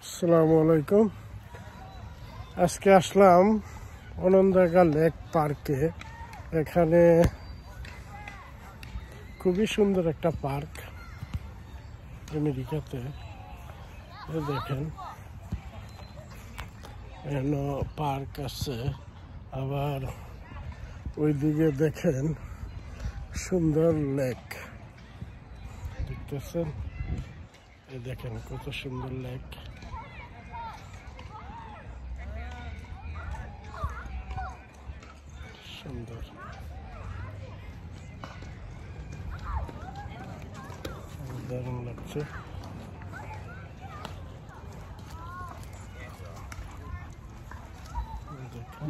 আসসালামু আলাইকুম। আজকে আসলাম অনন্দগা লেক পার্কে। এখানে খুবই সুন্দর একটা পার্ক আমেরিকাতে। দেখেন এখানে পার্ক আছে, আবার ওইদিকে দেখেন সুন্দর লেক দেখতেছেন। দেখেন কত সুন্দর লেক। সুন্দর দারুণ লাগছে। দেখেন